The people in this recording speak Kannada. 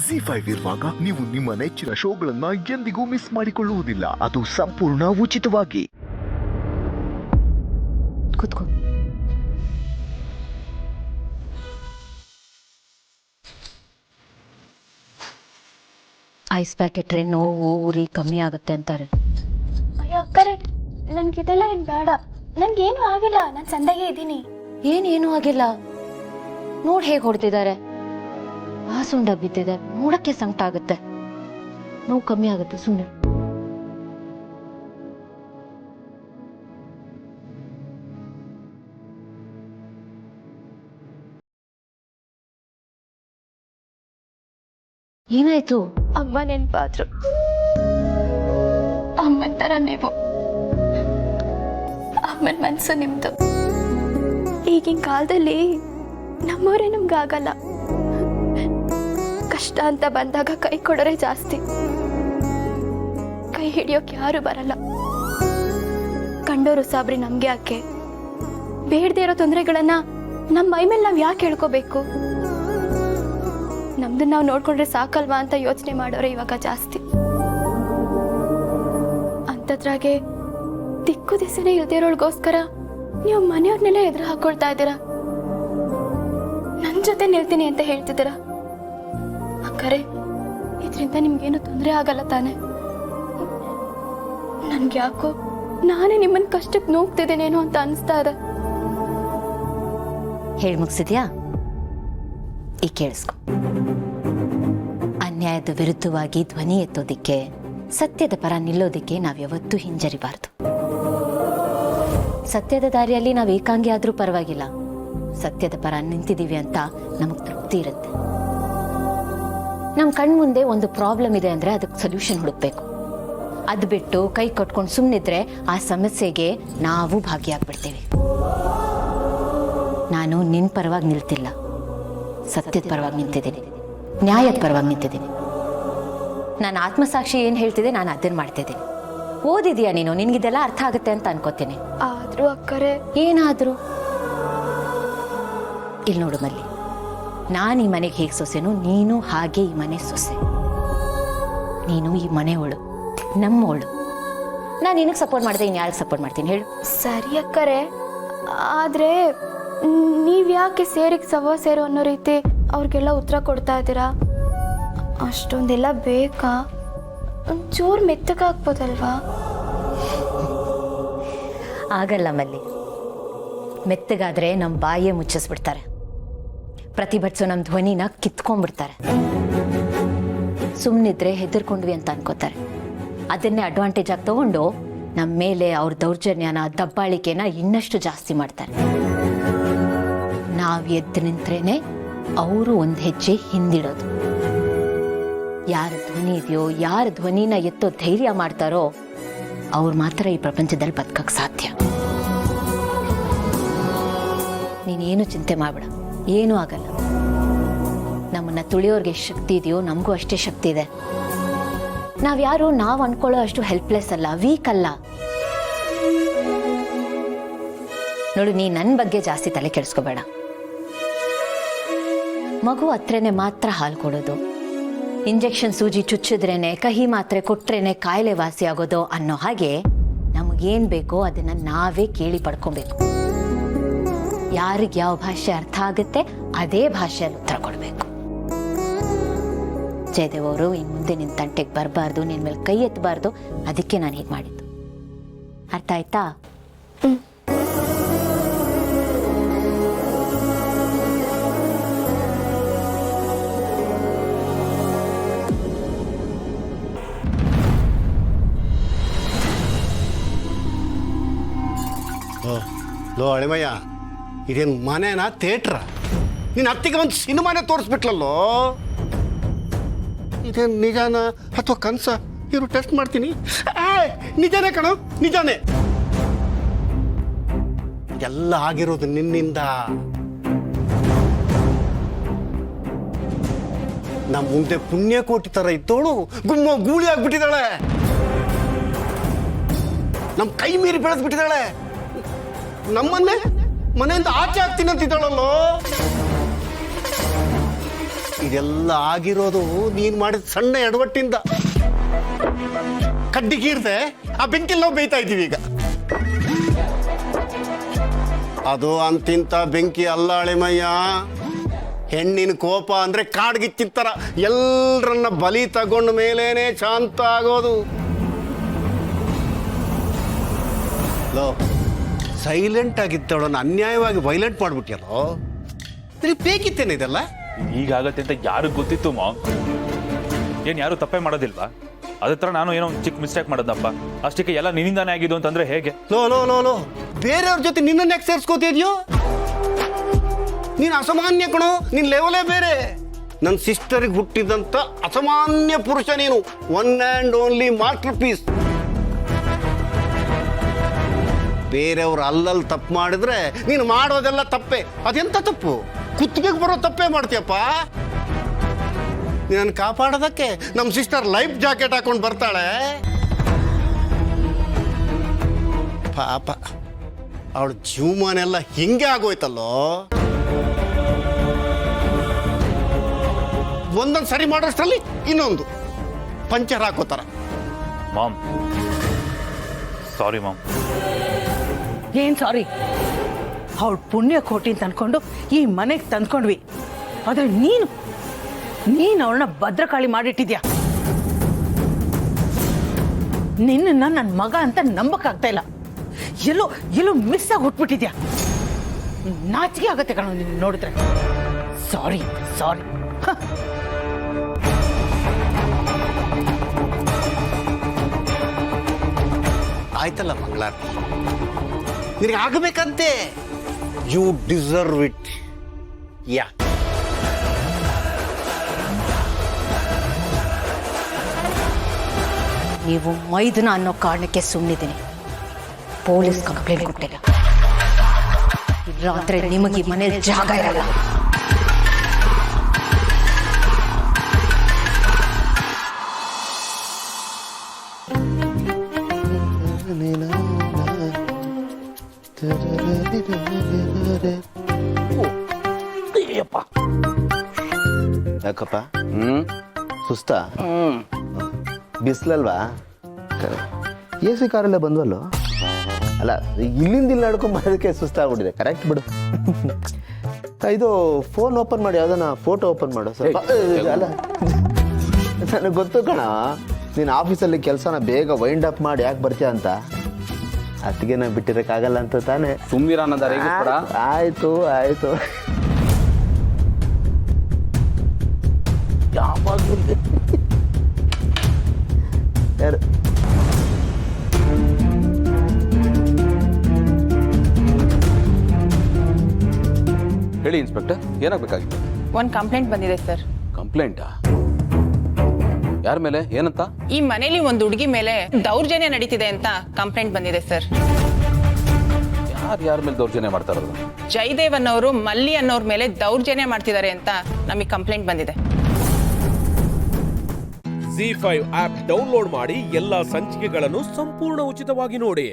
ZEE5 ಇರುವಾಗ ನೀವು ನಿಮ್ಮ ನೆಚ್ಚಿನ ಶೋಗಳನ್ನ ಎಂದಿಗೂ ಮಿಸ್ ಮಾಡಿಕೊಳ್ಳುವುದಿಲ್ಲ. ಅದು ಸಂಪೂರ್ಣ ಉಚಿತವಾಗಿ. ಕೂತ್ಕೋ. ಐಸ್ ಪ್ಯಾಕೆಟ್ ನೋವು ಉರಿ ಕಮ್ಮಿ ಆಗುತ್ತೆ ಅಂತಾರೆ. ಅಯ್ಯೋ ಅಕ್ಕರೆ, ನನ್ಗಿದೆಲ್ಲ ಏನ್ ಬೇಡ. ನನ್ಗೇನು ಆಗಿಲ್ಲ, ನಾನು ಸಂದಾಗೆ ಇದ್ದೀನಿ. ಏನು ಆಗಿಲ್ಲ. ನೋಡ್ ಹೇಗ್ ಹೊಡ್ತಿದ್ದಾರೆ, ಆ ಸುಂಡ ಬಿದ್ದಿದೆ, ನೋಡಕ್ಕೆ ಸಂಕಟ ಆಗುತ್ತೆ. ನೋವು ಕಮ್ಮಿ ಆಗುತ್ತೆ ಸುಮ್ಮನೆ. ಏನಾಯ್ತು? ಅಮ್ಮ ನೆನ್ಪಾದ್ರು. ಅಮ್ಮನ ತರ ನೀವು. ಅಮ್ಮನ ಮನ್ಸು ನಿಮ್ದು. ಈಗಿನ ಕಾಲದಲ್ಲಿ ನಮ್ಮವರೇ ನಮ್ಗಾಗಲ್ಲ. ಕಷ್ಟ ಅಂತ ಬಂದಾಗ ಕೈ ಕೊಡೋರೆ ಜಾಸ್ತಿ, ಕೈ ಹಿಡಿಯೋಕೆ ಯಾರು ಬರಲ್ಲ. ಕಂಡೋರು ಸಾಬ್ರಿ ನಮ್ಗೆ ಯಾಕೆ? ಬೇಡದೇ ಇರೋ ತೊಂದರೆಗಳನ್ನ ನಮ್ಮ ಮೈ ಮೇಲೆ ನಾವ್ ಯಾಕೆ ಹೇಳ್ಕೋಬೇಕು? ನಮ್ದನ್ನ ನಾವು ನೋಡ್ಕೊಂಡ್ರೆ ಸಾಕಲ್ವಾ ಅಂತ ಯೋಚನೆ ಮಾಡೋರೆ ಇವಾಗ ಜಾಸ್ತಿ. ಅಂತದ್ರಾಗೆ ದಿಕ್ಕು ದಿಸೆನೇ ಇಲ್ದಿರೋಳ್ಗೋಸ್ಕರ ನೀವು ಮನೆಯವ್ರನ್ನೆಲ್ಲ ಎದುರು ಹಾಕೊಳ್ತಾ ಇದ್ದೀರಾ. ನನ್ ಜೊತೆ ನಿಲ್ತೀನಿ ಅಂತ ಹೇಳ್ತಿದ್ದೀರಾ. ಅಕ್ಕರೆ, ಇದರಿಂದ ನಿಮ್ಗೇನು ತೊಂದರೆ ಆಗಲ್ಲ ತಾನೆ? ನನ್ಗೆ ಯಾಕೋ ನಾನೇ ನಿಮ್ಮನ್ ಕಷ್ಟಕ್ಕೆ ನೋಗ್ತಿದ್ದೇನೇನೋ ಅಂತ ಅನಿಸ್ತಾ ಇದೆ. ಹೇಳಿ ಮುಗಿಸಿದ್ಯಾ? ಈ ಕೇಳಿಸ್ಕೊ. ಅನ್ಯಾಯದ ವಿರುದ್ಧವಾಗಿ ಧ್ವನಿ ಎತ್ತೋದಿಕ್ಕೆ, ಸತ್ಯದ ಪರ ನಿಲ್ಲೋದಿಕ್ಕೆ ನಾವ್ಯಾವತ್ತೂ ಹಿಂಜರಿಬಾರ್ದು. ಸತ್ಯದ ದಾರಿಯಲ್ಲಿ ನಾವು ಏಕಾಂಗಿ ಆದ್ರೂ ಪರವಾಗಿಲ್ಲ, ಸತ್ಯದ ಪರ ನಿಂತಿದ್ದೀವಿ ಅಂತ ನಮಗ್ ತೃಪ್ತಿ ಇರುತ್ತೆ. ನಮ್ ಕಣ್ಮುಂದೆ ಒಂದು ಪ್ರಾಬ್ಲಮ್ ಇದೆ ಅಂದ್ರೆ ಅದಕ್ಕೆ ಸೊಲ್ಯೂಷನ್ ಹುಡುಕ್ಬೇಕು. ಅದು ಬಿಟ್ಟು ಕೈ ಕಟ್ಕೊಂಡು ಸುಮ್ಮನಿದ್ರೆ ಆ ಸಮಸ್ಯೆಗೆ ನಾವು ಭಾಗಿಯಾಗ್ಬಿಡ್ತೀವಿ. ನಾನು ನಿನ್ ಪರವಾಗಿ ನಿಲ್ತಿಲ್ಲ, ಸತ್ಯದ ಪರವಾಗಿ ನಿಂತಿದ್ದೀನಿ, ನ್ಯಾಯದ ಪರವಾಗಿ ನಿಂತಿದ್ದೀನಿ. ನಾನು ಆತ್ಮಸಾಕ್ಷಿ ಏನ್ ಹೇಳ್ತಿದೆ ನಾನು ಅದನ್ನ ಮಾಡ್ತಿದ್ದೀನಿ. ಓದಿದೀಯ ನೀನು, ನಿನ್ಗಿದೆಲ್ಲ ಅರ್ಥ ಆಗುತ್ತೆ ಅಂತ ಅನ್ಕೋತೀನಿ. ಆದ್ರೂ ಅಕ್ಕರೆ, ಏನಾದ್ರೂ ಇಲ್ಲಿ ನೋಡು ಮಲ್ಲಿ, ನಾನು ಈ ಮನೆಗೆ ಹೇಗೆ ಸೊಸೆನು, ನೀನು ಹಾಗೆ ಈ ಮನೆ ಸೊಸೆ. ನೀನು ಈ ಮನೆಯವಳು, ನಮ್ಮವಳು. ನಾನು ನಿನಗೆ ಸಪೋರ್ಟ್ ಮಾಡಿದೆ, ಇನ್ನು ಯಾರಿಗೆ ಸಪೋರ್ಟ್ ಮಾಡ್ತೀನಿ ಹೇಳು? ಸರಿ ಅಕ್ಕರೆ, ಆದ್ರೆ ನೀವ್ಯಾಕೆ ಸೇರಿಗೆ ಸವ ಸೇರು ಅನ್ನೋ ರೀತಿ ಅವ್ರಿಗೆಲ್ಲ ಉತ್ತರ ಕೊಡ್ತಾ ಇದ್ದೀರಾ? ಅಷ್ಟೊಂದೆಲ್ಲ ಬೇಕಾ? ಒಂಚೂರು ಮೆತ್ತಗಾಗ್ಬೋದಲ್ವಾ? ಆಗಲ್ಲ ಮಲ್ಲಿ. ಮೆತ್ತಗಾದ್ರೆ ನಮ್ಮ ಬಾಯೇ ಮುಚ್ಚಿಸ್ಬಿಡ್ತಾರೆ, ಪ್ರತಿಭಟಿಸೋ ನಮ್ಮ ಧ್ವನಿನ ಕಿತ್ಕೊಂಡ್ಬಿಡ್ತಾರೆ. ಸುಮ್ಮನಿದ್ರೆ ಹೆದರ್ಕೊಂಡ್ವಿ ಅಂತ ಅನ್ಕೋತಾರೆ. ಅದನ್ನೇ ಅಡ್ವಾಂಟೇಜ್ ಆಗಿ ತಗೊಂಡು ನಮ್ಮ ಮೇಲೆ ಅವ್ರ ದೌರ್ಜನ್ಯನ, ದಬ್ಬಾಳಿಕೆನ ಇನ್ನಷ್ಟು ಜಾಸ್ತಿ ಮಾಡ್ತಾರೆ. ನಾವು ಎದ್ದು ನಿಂತ್ರೇನೆ ಅವರು ಒಂದು ಹೆಜ್ಜೆ ಹಿಂದಿಡೋದು. ಯಾರ ಧ್ವನಿ ಇದೆಯೋ, ಯಾರ ಧ್ವನಿನ ಎತ್ತೋ ಧೈರ್ಯ ಮಾಡ್ತಾರೋ ಅವ್ರು ಮಾತ್ರ ಈ ಪ್ರಪಂಚದಲ್ಲಿ ಬದುಕಕ್ಕೆ ಸಾಧ್ಯ. ನೀನೇನು ಚಿಂತೆ ಮಾಡಬೇಡ, ಏನೂ ಆಗಲ್ಲ. ನಮ್ಮನ್ನ ತುಳಿಯೋರ್ಗೆ ಎಷ್ಟು ಶಕ್ತಿ ಇದೆಯೋ ನಮಗೂ ಅಷ್ಟೇ ಶಕ್ತಿ ಇದೆ. ನಾವ್ಯಾರು ನಾವು ಅನ್ಕೊಳ್ಳೋ ಅಷ್ಟು ಹೆಲ್ಪ್ಲೆಸ್ ಅಲ್ಲ, ವೀಕ್ ಅಲ್ಲ. ನೋಡು, ನೀ ನನ್ನ ಬಗ್ಗೆ ಜಾಸ್ತಿ ತಲೆ ಕೆಡಿಸ್ಕೋಬೇಡ. ಮಗು ಹತ್ರನೇ ಮಾತ್ರ ಹಾಲು ಕೊಡೋದು, ಇಂಜೆಕ್ಷನ್ ಸೂಜಿ ಚುಚ್ಚಿದ್ರೇನೆ, ಕಹಿ ಮಾತ್ರೆ ಕೊಟ್ರೇನೆ ಕಾಯಿಲೆ ವಾಸಿ ಆಗೋದು ಅನ್ನೋ ಹಾಗೆ ನಮಗೇನ್ ಬೇಕೋ ಅದನ್ನ ನಾವೇ ಕೇಳಿ ಪಡ್ಕೊಬೇಕು. ಯಾರಿಗೆ ಯಾವ ಭಾಷೆ ಅರ್ಥ ಆಗುತ್ತೆ ಅದೇ ಭಾಷೆಯಲ್ಲಿ ಉತ್ತರ ಕೊಡಬೇಕು. ಜಯದೇವ್ ಅವರು ಇನ್ನು ಮುಂದೆ ನಿನ್ನ ತಂಟೆಗೆ ಬರಬಾರ್ದು, ನಿನ್ನ ಮೇಲೆ ಕೈ ಎತ್ತಬಾರ್ದು, ಅದಕ್ಕೆ ನಾನು ಹೀಗೆ ಮಾಡಿದ್ದು. ಅರ್ಥ ಆಯ್ತಾ? ಲೋ ಅಳಿಮಯ್ಯ, ಇದೇನು ಮನೆನಾ ಥಿಯೇಟ್ರ? ನಿನ್ನ ಅತ್ತಿಗೆ ಒಂದು ಸಿನಿಮಾನೇ ತೋರಿಸ್ಬಿಟ್ಲಲ್ಲೋ. ಇದೇನು ನಿಜಾನ ಅಥವಾ ಕನಸ? ಇವರು ಟೆಸ್ಟ್ ಮಾಡ್ತೀನಿ. ನಿಜಾನೇ ಕಣೋ, ನಿಜಾನೇ. ಎಲ್ಲ ಆಗಿರೋದು ನಿನ್ನಿಂದ. ನಮ್ಮ ಮುಂದೆ ಪುಣ್ಯಕೋಟಿ ಥರ ಇದ್ದೋಳು ಗುಮ್ಮ ಗೂಳಿ ಆಗ್ಬಿಟ್ಟಿದ್ದಾಳೆ. ನಮ್ಮ ಕೈ ಮೀರಿ ಬೆಳೆದ್ಬಿಟ್ಟಿದ್ದಾಳೆ. ನಮ್ಮನ್ನೇ ಮನೆಯಿಂದ ಆಚೆ ಆಗ್ತೀನಿ ಅಂತಿದ್ದಾಳಲ್ಲೋ. ಇದೆಲ್ಲ ಆಗಿರೋದು ನೀನು ಮಾಡಿದ ಸಣ್ಣ ಎಡವಟ್ಟಿಂದ. ಕಡ್ಡಿಗೀರ್ದೆ ಆ ಬೆಂಕಿಲ್ ನಾವು ಬೇಯ್ತಾ ಇದ್ದೀವಿ ಈಗ. ಅದು ಅಂತಿಂತ ಬೆಂಕಿ ಅಲ್ಲ ಅಳಿಮಯ್ಯ. ಹೆಣ್ಣಿನ ಕೋಪ ಅಂದ್ರೆ ಕಾಡ್ಗಿಚ್ಚಿನ ಥರ ಎಲ್ಲರನ್ನ ಬಲಿ ತಗೊಂಡ ಮೇಲೇನೆ ಶಾಂತ ಆಗೋದು. ಲೋ, ಸೈಲೆಂಟ್ ಆಗಿದ್ದವಳನ್ನ ಅನ್ಯಾಯವಾಗಿ ವೈಲೆಂಟ್ ಮಾಡ್ಬಿಟ್ಯಲ್ಲೋ. ನಿನಗೆ ಬೇಕಿತ್ತೇನೆ ಇದೆಲ್ಲ? ಹೀಗಾಗತ್ತೆ ಅಂತ ಯಾರಿಗೆ ಗೊತ್ತಿತ್ತು ಮಾಮ್? ಏನು ಯಾರು ತಪ್ಪೇ ಮಾಡೋದಿಲ್ವಾ? ಅದೇ ಥರ ನಾನು ಏನೋ ಒಂದು ಚಿಕ್ಕ ಮಿಸ್ಟೇಕ್ ಮಾಡೋದಪ್ಪ, ಅಷ್ಟಕ್ಕೆ ಎಲ್ಲ ನಿನ್ನಿಂದಾನೇ ಆಗಿದ್ದು ಅಂತಂದ್ರೆ ಹೇಗೆ? ಲೋ ಲೋ ಲೋ ಲೋ ಬೇರೆಯವ್ರ ಜೊತೆ ನಿನ್ನನ್ನು ಯಾಕೆ ಸೇರಿಸ್ಕೋತಿದ್ಯೋ? ನೀನು ಅಸಾಮಾನ್ಯ ಕಣೋ, ನಿನ್ನ ಲೆವೆಲೇ ಬೇರೆ. ನನ್ನ ಸಿಸ್ಟರಿಗೆ ಹುಟ್ಟಿದಂಥ ಅಸಾಮಾನ್ಯ ಪುರುಷ ನೀನು. One and only master piece. ಬೇರೆಯವ್ರು ಅಲ್ಲಲ್ಲಿ ತಪ್ಪು ಮಾಡಿದ್ರೆ ನೀನು ಮಾಡೋದೆಲ್ಲ ತಪ್ಪೆ. ಅದೆಂತ ತಪ್ಪು? ಕುತ್ತಿಗೆಗೆ ಬರೋ ತಪ್ಪೇ ಮಾಡ್ತೀಯಪ್ಪ. ನೀನನ್ನು ಕಾಪಾಡೋದಕ್ಕೆ ನಮ್ಮ ಸಿಸ್ಟರ್ ಲೈಫ್ ಜಾಕೆಟ್ ಹಾಕೊಂಡು ಬರ್ತಾಳೆ. ಪಾಪ, ಅವಳ ಜೀವಮಾನೆಲ್ಲ ಹಿಂಗೆ ಆಗೋಯ್ತಲ್ಲೋ. ಒಂದೊಂದು ಸರಿ ಮಾಡೋಷ್ಟರಲ್ಲಿ ಇನ್ನೊಂದು ಪಂಚರ್ ಹಾಕೋತಾರ. ಮಾಮ್ ಸಾರಿ ಮಾಮ್. ಏನ್ ಸಾರಿ? ಅವಳು ಪುಣ್ಯ ಕೋಟಿ ಅಂತ ಅನ್ಕೊಂಡು ಈ ಮನೆಗೆ ತಂದ್ಕೊಂಡ್ವಿ. ಆದ್ರೆ ನೀನು ಅವಳನ್ನ ಭದ್ರಕಾಳಿ ಮಾಡಿಟ್ಟಿದ್ಯಾ. ನಿನ್ನ ನನ್ನ ಮಗ ಅಂತ ನಂಬಕ್ಕಾಗ್ತಾ ಇಲ್ಲ. ಎಲ್ಲೋ ಮಿಸ್ ಆಗಿ ಹುಟ್ಬಿಟ್ಟಿದ್ಯಾ. ನಾಚಿಕೆ ಆಗತ್ತೆ ಕಣೋ ನಿನ್ನ ನೋಡಿದ್ರೆ. ಸಾರಿ. ಆಯ್ತಲ್ಲ ಮಂಗಳಾರತಿ, ನಿನಗೆ ಆಗಬೇಕಂತೆ. You deserve it. ಯಾ ನೀವು ಮೈದುನ ಅನ್ನೋ ಕಾರಣಕ್ಕೆ ಸುಮ್ಮನಿದ್ದೀನಿ. ಪೊಲೀಸ್ ಕಂಪ್ಲೇಂಟ್ ಕೊಟ್ಟಿಲ್ಲ. ರಾತ್ರಿ ನಿಮಗೆ ಮನೇಲಿ ಜಾಗ ಇರಲ್ಲ. ಯಾಕಪ್ಪ ಸುಸ್ತಾ? ಬಿಸಿಲಲ್ವಾ? A C ಕಾರಲ್ಲೇ ಬಂದ್ವಲ್ಲೋ. ಅಲ್ಲ, ಇಲ್ಲಿಂದ ಇಲ್ಲಿ ನಡ್ಕೊಂಡ್ ಬರೋದಕ್ಕೆ ಸುಸ್ತಾಗ್ಬಿಟ್ಟಿದೆ. ಕರೆಕ್ಟ್ ಬಿಡು. ಇದು ಫೋನ್ ಓಪನ್ ಮಾಡಿ ಯಾವ್ದಾನ ಫೋಟೋ ಓಪನ್ ಮಾಡು ಸ್ವಲ್ಪ. ಅಲ್ಲ, ನನಗೆ ಗೊತ್ತು ಕಣ, ನೀನು ಆಫೀಸಲ್ಲಿ ಕೆಲಸನ ಬೇಗ ವೈಂಡ್ ಅಪ್ ಮಾಡಿ ಯಾಕೆ ಬರ್ತೀಯ ಅಂತ. ಅದಕ್ಕೆ ನಾ ಬಿಟ್ಟಿರೋಕ್ಕಾಗಲ್ಲ ಅಂತ ತಾನೇ. ಸುಮ್ಮಿರ ಅನ್ನೋದಾರೆ. ಆಯ್ತು ಯಾರು ಹೇಳಿ ಇನ್ಸ್ಪೆಕ್ಟರ್, ಏನಾಗಬೇಕಾಗಿತ್ತು? ಒಂದು ಕಂಪ್ಲೇಂಟ್ ಬಂದಿದೆ ಸರ್. ಕಂಪ್ಲೇಂಟಾ? ಯಾರ ಮೇಲೆ? ಏನಂತ? ಈ ಮನೇಲಿ ಒಂದು ಹುಡುಗಿ ಮೇಲೆ ದೌರ್ಜನ್ಯ ನಡೀತಿದೆ ಅಂತ ಕಂಪ್ಲೇಂಟ್ ಬಂದಿದೆ ಸರ್. ಯಾರ ಮೇಲೆ ದೌರ್ಜನ್ಯ ಮಾಡ್ತಾ ಇರೋದು? ಜಯದೇವ್ ಅನ್ನೋರು ಮಲ್ಲಿ ಅನ್ನೋರ್ ಮೇಲೆ ದೌರ್ಜನ್ಯ ಮಾಡ್ತಿದ್ದಾರೆ ಅಂತ ನಮಗೆ ಕಂಪ್ಲೇಂಟ್ ಬಂದಿದೆ. ZEE5 ಆಪ್ ಡೌನ್ಲೋಡ್ ಮಾಡಿ ಎಲ್ಲಾ ಸಂಚಿಕೆಗಳನ್ನು ಸಂಪೂರ್ಣ ಉಚಿತವಾಗಿ ನೋಡಿ.